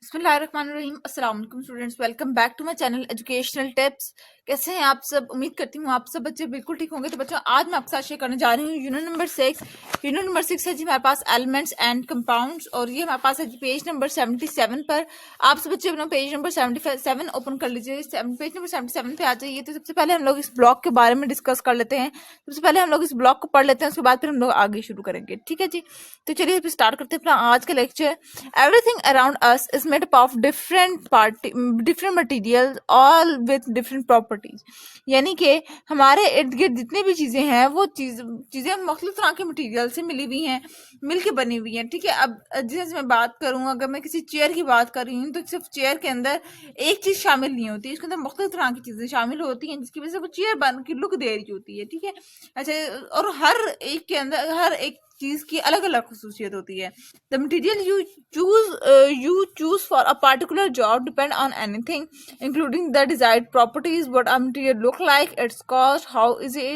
बिस्मिल्लाहिर्रहमानिर्रहीम। अस्सलाम वालेकुम students, welcome back to my channel educational tips. कैसे हैं आप सब? उम्मीद करती हूँ आप सब बच्चे बिल्कुल ठीक होंगे। तो बच्चों, आज मैं आपके साथ शेयर करने जा रही हूँ यूनिट नंबर 6। यूनिट नंबर 6 है जी हमारे पास एलिमेंट्स एंड कंपाउंड्स, और ये हमारे पास है जी पेज नंबर 77 पर। आप सब बच्चे अपना पेज नंबर 77 ओपन कर लीजिए। पेज नंबर 77 पे आ जाइए। तो सबसे पहले हम लोग इस ब्लॉक के बारे में डिस्कस कर लेते हैं। सबसे पहले हम लोग इस ब्लॉक को पढ़ लेते हैं, उसके बाद फिर हम लोग आगे शुरू करेंगे। ठीक है जी, तो चलिए स्टार्ट करते हैं अपना आज का lecture. Everything around us is made up of different materials, all with different properties. यानी कि हमारे इर्द गिर्द जितनी भी चीजें हैं वो चीजें मुख्तलिफ तरह के मटेरियल से मिली हुई हैं, मिलके बनी हुई हैं। ठीक है, अब जैसे मैं बात करूं, अगर मैं किसी चेयर की बात कर रही हूँ तो सिर्फ चेयर के अंदर एक चीज शामिल नहीं होती, इसके अंदर मुख्तलिफ तरह की चीजें शामिल होती हैं जिसकी वजह से वो चेयर बन के लुक दे रही होती है। ठीक है, अच्छा, और हर एक के अंदर हर एक चीज की अलग अलग खसूसियत होती है। The material you choose for a particular job depend on anything, including the desired properties, what a material look like, its cost, how easy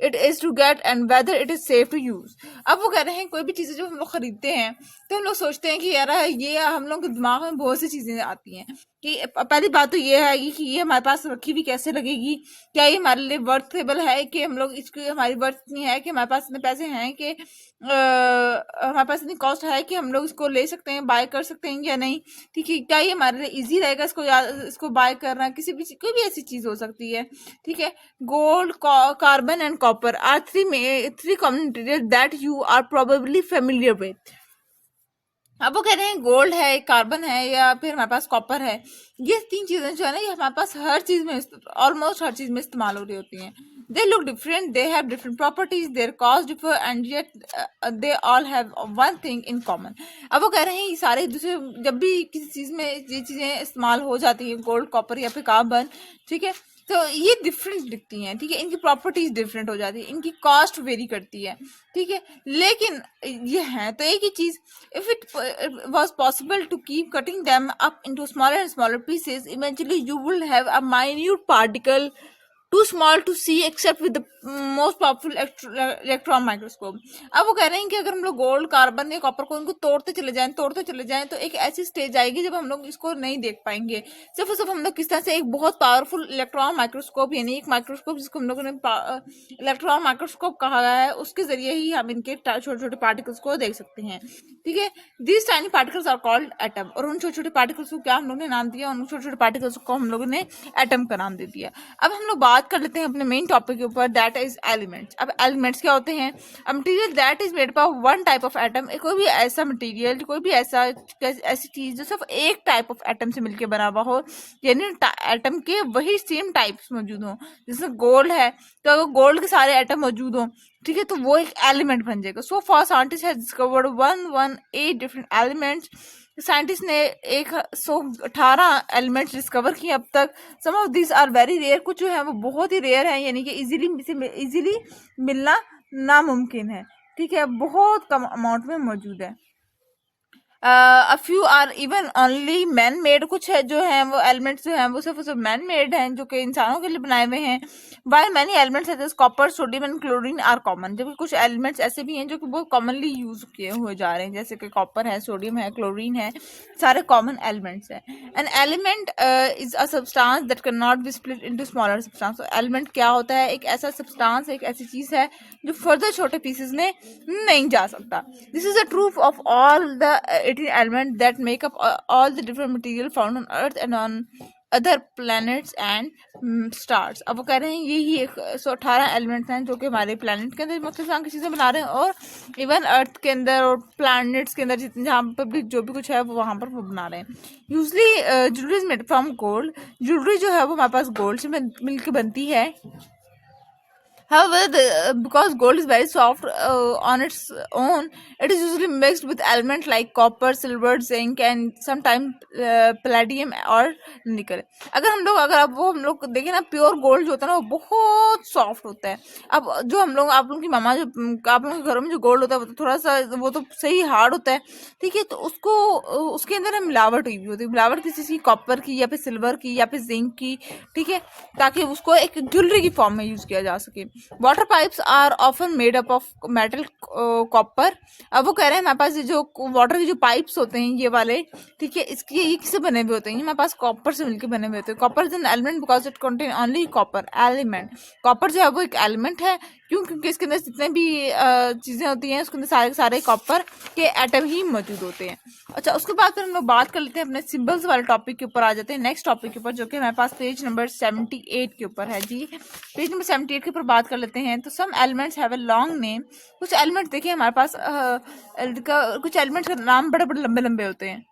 it is to get, and whether it is safe to use. अब वो कह रहे हैं कोई भी चीजें जो हम लोग खरीदते हैं तो हम लोग सोचते हैं कि यार ये हम लोग के दिमाग में बहुत सी चीजें आती हैं कि पहली बात तो ये है कि ये हमारे पास रखी हुई कैसे लगेगी, क्या ये हमारे लिए वर्थेबल है कि हम लोग इसकी हमारी वर्थ इतनी है कि हमारे पास इतने पैसे हैं कि हमारे पास इतनी कॉस्ट है कि हम लोग इसको ले सकते हैं, बाय कर सकते हैं या नहीं। ठीक है, क्या ये हमारे लिए इजी रहेगा इसको बाय करना, किसी भी कोई भी ऐसी चीज हो सकती है। ठीक है, gold, carbon and copper are three common material that you are probably familiar with. अब वो कह रहे हैं गोल्ड है, कार्बन है, या फिर हमारे पास कॉपर है। ये तीन चीजें जो है ना, ये हमारे पास हर चीज में, ऑलमोस्ट हर चीज में इस्तेमाल हो रही होती हैं। They look different, they have different properties, there cost differ, and yet they all have one thing in common. अब वो कह रहे हैं ये सारे दूसरे, जब भी किसी चीज में ये चीजें इस्तेमाल हो जाती है, गोल्ड, कॉपर या फिर कार्बन, ठीक है, तो ये डिफरेंट दिखती हैं। ठीक है, इनकी प्रॉपर्टीज डिफरेंट हो जाती है, इनकी कॉस्ट वेरी करती है। ठीक है, लेकिन ये है तो एक ही चीज। If it was possible to keep cutting them up into smaller and smaller pieces, eventually you will have a minute particle too small to see except with the most powerful electron microscope. अब वो कह रहे हैं कि अगर हम लोग gold, carbon या कॉपर को इनको तोड़ते चले जाएं तो एक ऐसी स्टेज आएगी जब हम लोग इसको नहीं देख पाएंगे। सिर्फ और सिर्फ हम लोग किस तरह से एक बहुत पावरफुल इलेक्ट्रॉन माइक्रोस्कोप, यानी एक माइक्रोस्कोप जिसको हम लोगों ने इलेक्ट्रॉन माइक्रोस्कोप कहा गया है, उसके जरिए ही हम इनके छोटे छोटे पार्टिकल्स को देख सकते हैं। ठीक है, these tiny particles are called atom, और उन छोटे छोटे पार्टिकल्स को क्या हम लोगों ने नाम दिया? उन छोटे छोटे पार्टिकल्स को हम लोगों ने एटम का नाम दे दिया। अब हम लोग बात कर लेते हैं अपने मेन टॉपिक के ऊपर, दैट इज एलिमेंट्स। अब एलिमेंट्स क्या होते हैं? A material that is made up of one type of atom, कोई भी ऐसा मटेरियल, कोई भी ऐसी चीज जो सिर्फ एक टाइप ऑफ एटम से मिलकर बना हुआ हो, यानी एटम के वही सेम टाइप्स मौजूद हो। जैसे गोल्ड है तो अगर गोल्ड के सारे एटम मौजूद हो, ठीक है, तो वो एक एलिमेंट बन जाएगा। So far scientist has discovered 118 different elements. Scientist ने 118 एलिमेंट्स डिस्कवर किए अब तक। Some of this are very rare, कुछ जो है वो बहुत ही रेयर है, यानी कि इजीली मिलना नामुमकिन है। ठीक है, बहुत कम अमाउंट में मौजूद है। A few are even only man made, कुछ है जो है वो एलिमेंट्स जो हैं वो सिर्फ मैन मेड हैं, जो कि इंसानों के लिए बनाए हुए हैं। वाइल मैनी एलिमेंट्स जैसे copper, sodium and chlorine are common, जबकि कुछ एलिमेंट्स ऐसे भी हैं जो कि बहुत कॉमनली यूज किए हुए जा रहे हैं, जैसे कि कॉपर है, सोडियम है, क्लोरीन है, सारे कॉमन एलिमेंट्स हैं। An element is a substance that can not be split into smaller substance. Element क्या होता है? एक ऐसा सब्सटेंस, एक ऐसी चीज है जो फर्दर छोटे पीसेस में नहीं जा सकता। This is a truth of all the 18 elements that make up all the different material found on earth and on other planets and stars. अब वो कह रहे हैं यही 118 एलिमेंट्स हैं जो कि हमारे प्लैनेट के अंदर मुख्तलिफ तरह की चीजें बना रहे हैं, और इवन अर्थ के अंदर और प्लैनेट्स के अंदर जितने जहाँ पर भी जो भी कुछ है वो वहां पर वो बना रहे हैं। Usually jewellery is made from gold, jewellery जो है वो हमारे पास गोल्ड से मिलकर बनती है। However, because gold is very soft on its own, it is usually mixed with elements like copper, silver, zinc, and sometimes palladium or nickel. अगर हम लोग देखें ना, प्योर गोल्ड जो होता है ना वो बहुत सॉफ्ट होता है। अब जो आप लोगों की मामा जो आप लोगों के घरों में जो गोल्ड होता है वो तो थोड़ा सा वो तो सही हार्ड होता है। ठीक है, तो उसके अंदर मिलावट हुई हुई होती है, मिलावट किसी चीज कॉपर की या फिर सिल्वर की या फिर जिंक की। ठीक है, ताकि उसको एक ज्वेलरी की फॉर्म में यूज किया जा सके। Water pipes are often made up of metal copper. अब वो कह रहे हैं हमारे पास ये जो वाटर के जो पाइप्स होते हैं ये वाले, ठीक है, इसके ये किससे बने हुए होते हैं, ये हमारे पास कॉपर से मिलकर बने हुए होते हैं। Copper is an element because it contain only copper element. Copper जो है वो एक एलिमेंट है, क्यों? क्योंकि इसके अंदर जितने भी चीजें होती हैं उसके अंदर सारे सारे कॉपर के एटम ही मौजूद होते हैं। अच्छा, उसके बाद फिर हम लोग बात कर लेते हैं अपने सिंबल्स वाले टॉपिक के ऊपर आ जाते हैं, नेक्स्ट टॉपिक के ऊपर, जो कि हमारे पास पेज नंबर 78 के ऊपर है जी। पेज नंबर 78 के ऊपर बात कर लेते हैं। तो some elements have a long name. कुछ एलिमेंट्स देखिए हमारे पास कुछ एलिमेंट्स का नाम बड़े बड़े लंबे लंबे होते हैं।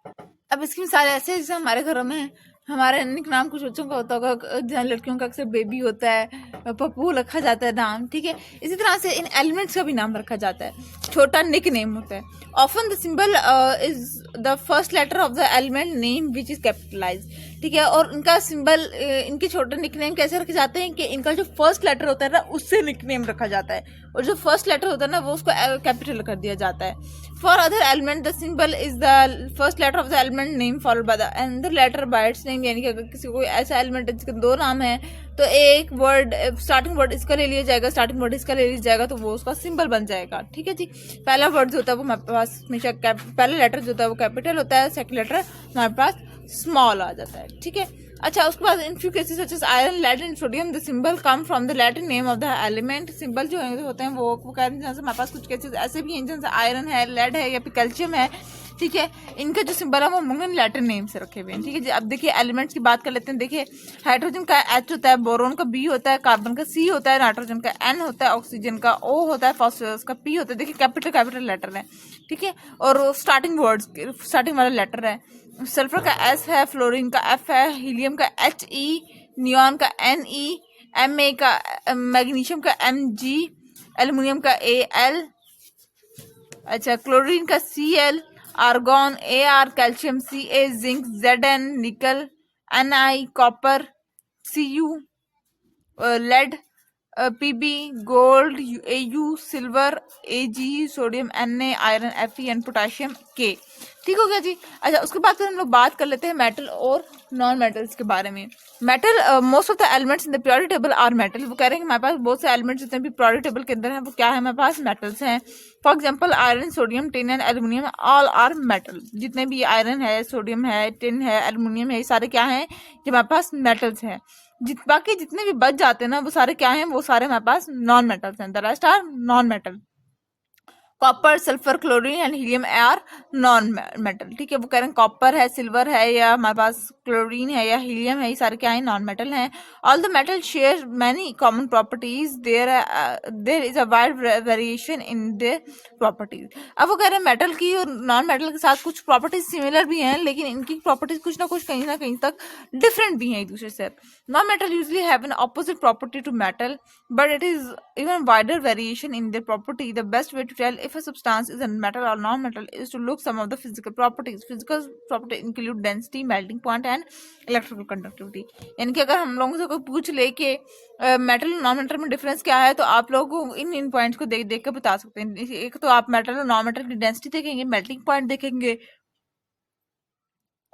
अब इसकी मिसाल ऐसे है जैसे हमारे घरों में हमारे निक नाम कुछ बच्चों का होता होगा, जहाँ लड़कियों का अक्सर बेबी होता है, पप्पू रखा जाता है नाम, ठीक है। इसी तरह से इन एलिमेंट्स का भी नाम रखा जाता है, छोटा निक नेम होता है। Often the symbol is the first letter of the element name which is capitalize, ठीक है। और इनका सिंबल, इनके छोटे निक नेम कैसे रखे जाते हैं कि इनका जो फर्स्ट लेटर होता है ना उससे निक नेम रखा जाता है, और जो फर्स्ट लेटर होता है ना वो उसको कैपिटल कर दिया जाता है। For other element the symbol is the first letter of the element name followed by the another letter by its name. यानी कि अगर किसी को ऐसा एलिमेंट है जिसके दो नाम है तो एक वर्ड, स्टार्टिंग वर्ड इसका ले लिया जाएगा, स्टार्टिंग वर्ड इसका ले लिया जाएगा, तो वो उसका सिंबल बन जाएगा, ठीक है जी। पहला वर्ड जो होता है वो हमारे पास हमेशा पहला लेटर जो होता है वो कैपिटल होता है, सेकंड लेटर हमारे पास स्मॉल आ जाता है, ठीक है। अच्छा, उसके बाद in few cases such as iron, lead and sodium the symbol come from the Latin name of the element. Symbol जो होते हैं वो कह रहे हैं, जैसे हमारे पास कुछ केसेस ऐसे भी हैं जैसे आयरन है, लेड है या फिर कैल्शियम है, ठीक है, इनका जो सिंबल है वो मंगन लैटिन नेम से रखे हुए हैं, ठीक है जी। अब देखिए एलिमेंट्स की बात कर लेते हैं। देखिए हाइड्रोजन का H होता है, बोरोन का B होता है, कार्बन का C होता है, नाइट्रोजन का N होता है, ऑक्सीजन का O होता है, फास्फोरस का P होता है। देखिए कैपिटल कैपिटल लेटर है, ठीक है, और स्टार्टिंग वर्ड्स स्टार्टिंग वाला लेटर है। सल्फर का S है, फ्लोरीन का F है, हीलियम का HE, नियॉन का Ne, Ma का मैग्नीशियम का Mg, एल्युमिनियम का Al, अच्छा क्लोरीन का Cl, argon Ar, calcium Ca, zinc Zn, nickel Ni, copper Cu, lead Pb, gold Au, silver Ag, sodium Na, iron Fe and potassium K, ठीक हो गया जी। अच्छा, उसके बाद फिर हम लोग बात कर लेते हैं मेटल और नॉन मेटल्स के बारे में। Metal, most of the elements in the periodic table are metal. वो कह रहे हैं कि हमारे पास बहुत से एलिमेंट्स जितने भी पीरियोडिक टेबल के अंदर हैं वो क्या है, हमारे पास मेटल्स हैं। For example iron, sodium, tin and aluminium all are metal. जितने भी आयरन है, सोडियम है, टिन है, एल्युमिनियम है, ये सारे क्या हैं, जो हमारे पास मेटल्स हैं। बाकी जितने भी बच जाते हैं ना वो सारे क्या हैं, वो सारे हमारे पास नॉन मेटल्स हैं। The rest are non metal. Copper, sulphur, chlorine and helium are non metal, ठीक है। वो कह रहे हैं कॉपर है, सिल्वर है, या हमारे पास क्लोरीन है या हीलियम है, ये सारे क्या है, नॉन मेटल हैं। All the metal share many common properties, there is a wide variation in their properties. अब वो कह रहे हैं मेटल की और नॉन मेटल के साथ कुछ प्रॉपर्टीज सिमिलर भी हैं, लेकिन इनकी प्रॉपर्टीज कुछ ना कहीं तक डिफरेंट भी हैं एक दूसरे से। Non metal usually have an opposite property to metal, but it is even wider variation in their property. The best way to tell if a substance is a metal or non-metal is to look some of the physical properties. Physical properties include density, melting point and electrical conductivity. यानी कि अगर हम लोगों से कोई पूछ ले कि मेटल और नॉन मेटल में डिफरेंस क्या है, तो आप लोग इन पॉइंट्स को देख कर बता सकते हैं। एक तो आप मेटल और नॉन मेटल की डेंसिटी देखेंगे, मेल्टिंग पॉइंट देखेंगे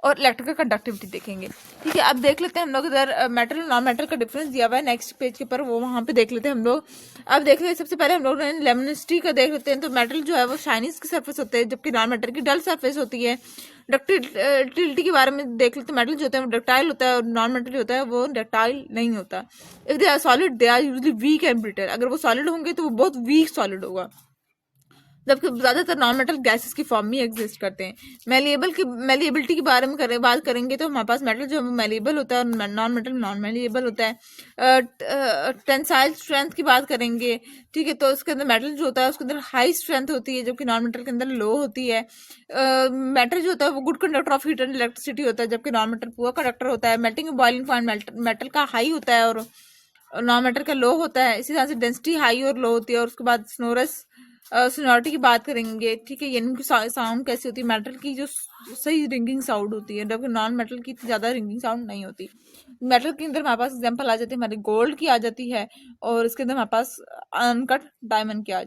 और इलेक्ट्रिकल कंडक्टिविटी देखेंगे, ठीक है। अब देख लेते हैं हम लोग इधर मेटल और नॉन मेटल का डिफरेंस दिया हुआ है नेक्स्ट पेज के ऊपर, वो वहां पे देख लेते हैं हम लोग। अब देख लेते हैं, सबसे पहले हम लोग लेमिनिसिटी का देख लेते हैं। तो मेटल जो है वो शाइनिंग की सरफेस होते हैं, जबकि नॉन मेटल की डल सरफेस होती है। डक्टिलिटी के बारे में देख लेते हैं। मेटल जो होता है वो डक्टाइल होता है और नॉन मेटल जो होता है वो डक्टाइल नहीं होता। If they are solid they are usually weak and brittle. अगर वो सॉलिड होंगे तो वो बहुत वीक सॉलिड होगा, जबकि ज्यादातर नॉन मेटल गैसेस की फॉर्म में एग्जिस्ट करते हैं। मेलिएबिलिटी के बारे में बात करेंगे तो हमारे पास मेटल जो है वो मेलिएबल होता है और नॉन मेटल नॉन मेलिएबल होता है। टेंसाइल स्ट्रेंथ की बात करेंगे, ठीक है, तो उसके अंदर मेटल जो होता है उसके अंदर हाई स्ट्रेंथ होती है, जबकि नॉन मेटल के अंदर लो होती है। मेटल जो होता है वो good conductor of heat and electricity होता है, जबकि नॉन मेटल पुअर कंडक्टर होता है। मेल्टिंग बॉइलिंग पॉइंट मेटल का हाई होता है और नॉन मेटल का लो होता है। इसी तरह से डेंसिटी हाई और लो होती है। और उसके बाद स्नोरस सोनोरिटी की बात करेंगे, ठीक है, यानी कि साउंड कैसी होती है, मेटल की जो सही रिंगिंग साउंड होती है, जबकि नॉन मेटल की ज्यादा रिंगिंग साउंड नहीं होती। मेटल के अंदर हमारे पास एग्जांपल आ जाती है, हमारी गोल्ड की आ जाती है, और इसके अंदर हमारे पास अनकट डायमंड की आ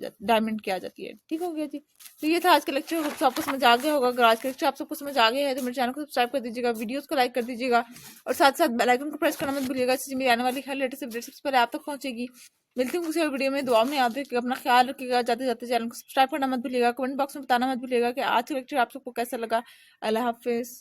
जाती है, ठीक हो गया जी। तो ये था आज का लेक्चर, आपको समझ आ गया होगा। अगर आज का लेक्चर आप सबको समझ आ गया है तो मेरे चैनल को सब्सक्राइब कर दीजिएगा, वीडियोस को लाइक कर दीजिएगा और साथ साथ बेल आइकन को प्रेस करना मत भूलिएगा, इससे मेरी आने वाली हर लेटेस्ट अपडेट सबसे पहले आप तक पहुंचेगी। मिलती हूँ किसी और वीडियो में। दुआ में याद रखिएगा, अपना ख्याल रखिएगा। जाते जाते चैनल को सब्सक्राइब करना मत भूलिएगा। कमेंट बॉक्स में बताना मत भूलिएगा कि आज का लेक्चर आप सबको कैसा लगा। अल्लाह हाफिज।